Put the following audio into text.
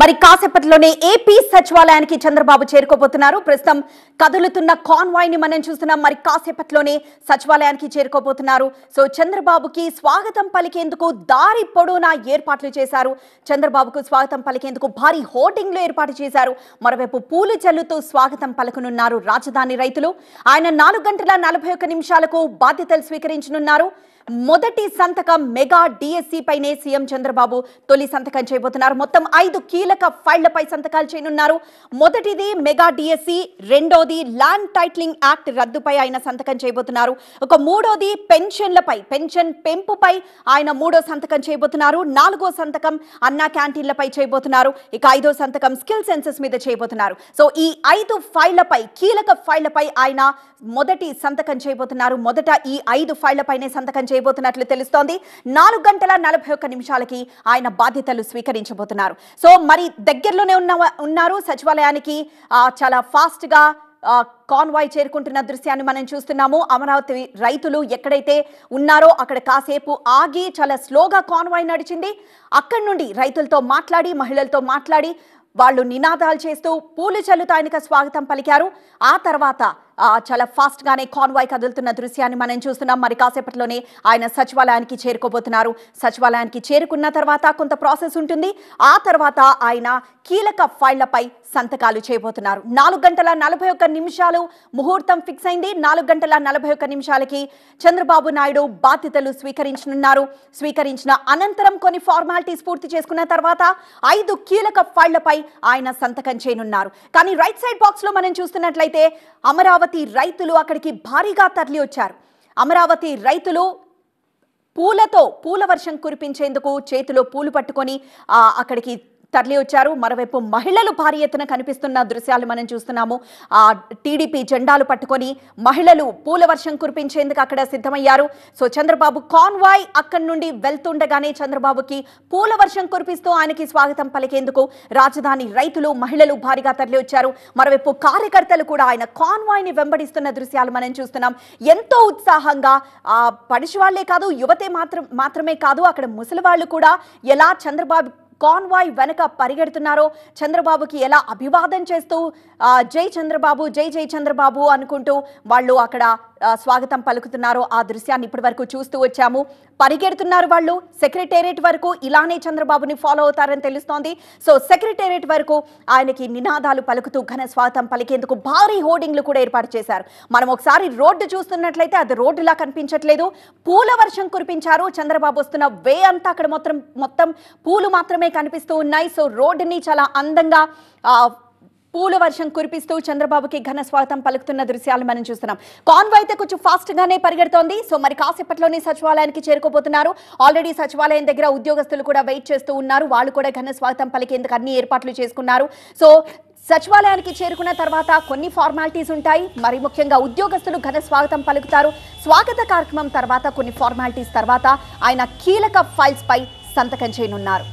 మరి కాసేపట్లోనే ఏపీ సచివాలయానికి చంద్రబాబు చేరుకోబోతున్నారు. ప్రస్తుతం కదులుతున్న కాన్వాయ్ ని మనం చూస్తున్నాం. మరి కాసేపట్లోనే సచివాలయానికి చేరుకోబోతున్నారు. సో చంద్రబాబుకి స్వాగతం పలికేందుకు దారి పొడవునా ఏర్పాట్లు చేశారు. చంద్రబాబుకు స్వాగతం పలికేందుకు భారీ హోర్డింగ్లు ఏర్పాటు చేశారు. మరోవైపు పూలు చల్లుతూ స్వాగతం పలకనున్నారు రాజధాని రైతులు. ఆయన 4 గంటల 41 నిమిషాలకు బాధ్యతలు స్వీకరించనున్నారు. మొదటి సంతకం మెగా డిఎస్సి పైనే సీఎం చంద్రబాబు తొలి సంతకం చేయబోతున్నారు. మొత్తం 5 కీలక ఫైళ్లపై సంతకాలు చేయనున్నారు. మొదటిది మెగా డిఎస్సి, రెండోది ల్యాండ్ టైటిలింగ్ యాక్ట్ రద్దుపై ఆయన సంతకం చేయబోతున్నారు. ఒక మూడోది పెన్షన్లపై, పెన్షన్ పెంపుపై ఆయన 3వ సంతకం చేయబోతున్నారు. 4వ సంతకం అన్నా క్యాంటీన్లపై చేయబోతున్నారు. ఇక 5వ సంతకం స్కిల్ సెన్సెస్ మీద చేయబోతున్నారు. సో ఈ 5 ఫైళ్లపై, కీలక ఫైళ్లపై ఆయన మొదటి సంతకం చేయబోతున్నారు. మొదట ఈ 5 ఫైళ్లపైనే సంతకం చేయబోతున్నట్లు తెలుస్తోంది. 4 గంటల 41 నిమిషాలకి ఆయన బాధ్యతలు స్వీకరించబోతున్నారు. సో మరి దగ్గరలోనే ఉన్నారు సచివాలయానికి. చాలా ఫాస్ట్ గా కాన్వాయ్ చేరుకుంటున్న దృశ్యాన్ని మనం చూస్తున్నాము. అమరావతి రైతులు ఎక్కడైతే ఉన్నారో అక్కడ కాసేపు ఆగి చాలా స్లోగా కాన్వాయ్ నడిచింది. అక్కడి నుండి రైతులతో మాట్లాడి, మహిళలతో మాట్లాడి వాళ్ళు నినాదాలు చేస్తూ పూలు చల్లుతూ ఆయనకు స్వాగతం పలికారు. ఆ తర్వాత చాలా ఫాస్ట్ గానే కాన్వాయ్ కదులుతున్న దృశ్యాన్ని మనం చూస్తున్నాం. మరి కాసేపట్లోనే ఆయన సచివాలయానికి చేరుకోబోతున్నారు. సచివాలయానికి చేరుకున్న తర్వాత కొంత ప్రాసెస్ ఉంటుంది. ఆ తర్వాత ఆయన కీలక ఫైళ్లపై సంతకాలు చేయబోతున్నారు. 4 గంటల 41 నిమిషాలు ముహూర్తం ఫిక్స్ అయింది. 4 గంటల 41 నిమిషాలకి చంద్రబాబు నాయుడు బాధ్యతలు స్వీకరించనున్నారు. స్వీకరించిన అనంతరం కొన్ని ఫార్మాలిటీస్ పూర్తి చేసుకున్న తర్వాత 5 కీలక ఫైళ్లపై ఆయన సంతకం చేయనున్నారు. కానీ రైట్ సైడ్ బాక్స్ లో మనం చూస్తున్నట్లయితే అమరావతి రైతులు అక్కడికి భారీగా తరలి వచ్చారు. అమరావతి రైతులు పూల వర్షం కురిపించేందుకు చేతిలో పూలు పట్టుకొని అక్కడికి తరలి వచ్చారు. మరోవైపు మహిళలు భారీ ఎత్తున కనిపిస్తున్న దృశ్యాలు మనం చూస్తున్నాము. టీడీపీ జెండాలు పట్టుకొని మహిళలు పూల వర్షం కురిపించేందుకు అక్కడ సిద్ధమయ్యారు. సో చంద్రబాబు కాన్వాయ్ అక్కడి నుండి వెళ్తుండగానే చంద్రబాబుకి పూల వర్షం కురిపిస్తూ ఆయనకి స్వాగతం పలికేందుకు రాజధాని రైతులు, మహిళలు భారీగా తరలి వచ్చారు. మరోవైపు కార్యకర్తలు కూడా ఆయన కాన్వాయ్ ని వెంబడిస్తున్న దృశ్యాలు మనం చూస్తున్నాం. ఎంతో ఉత్సాహంగా పడిచి వాళ్లే కాదు, యువతే మాత్రమే కాదు, అక్కడ ముసలి వాళ్ళు కూడా ఎలా చంద్రబాబు కాన్వాయ్ వెనక పరిగెడుతున్నారో, చంద్రబాబుకి ఎలా అభివాదం చేస్తూ జై చంద్రబాబు, జై జై చంద్రబాబు అనుకుంటూ వాళ్ళు అక్కడ స్వాగతం పలుకుతున్నారో ఆ దృశ్యాన్ని ఇప్పటి వరకు చూస్తూ వచ్చాము. పరిగెడుతున్నారు వాళ్ళు. సెక్రటేరియట్ వరకు ఇలానే చంద్రబాబుని ఫాలో అవుతారని తెలుస్తోంది. సో సెక్రటేరియట్ వరకు ఆయనకి నినాదాలు పలుకుతూ ఘన స్వాగతం పలికేందుకు భారీ హోర్డింగ్లు కూడా ఏర్పాటు చేశారు. మనం ఒకసారి రోడ్డు చూస్తున్నట్లయితే అది రోడ్డులా కనిపించట్లేదు, పూల వర్షం కురిపించారు. చంద్రబాబు వస్తున్న వే అంతా అక్కడ మొత్తం పూలు మాత్రమే కనిపిస్తూ ఉన్నాయి. సో రోడ్డుని చాలా అందంగా పూల వర్షం కురిపిస్తూ చంద్రబాబుకి ఘన స్వాగతం పలుకుతున్న దృశ్యాలు మనం చూస్తున్నాం. కాన్వాయ్ అయితే కొంచెం ఫాస్ట్ గానే పరిగెడుతోంది. సో మరి కాసేపట్లోనే సచివాలయానికి చేరుకోబోతున్నారు. ఆల్రెడీ సచివాలయం దగ్గర ఉద్యోగస్తులు కూడా వెయిట్ చేస్తూ ఉన్నారు. వాళ్ళు కూడా ఘన స్వాగతం పలికేందుకు అన్ని ఏర్పాట్లు చేసుకున్నారు. సో సచివాలయానికి చేరుకున్న తర్వాత కొన్ని ఫార్మాలిటీస్ ఉంటాయి. మరి ముఖ్యంగా ఉద్యోగస్తులు ఘన స్వాగతం పలుకుతారు. స్వాగత కార్యక్రమం తర్వాత కొన్ని ఫార్మాలిటీస్ తర్వాత ఆయన కీలక ఫైల్స్ పై సంతకం చేయనున్నారు.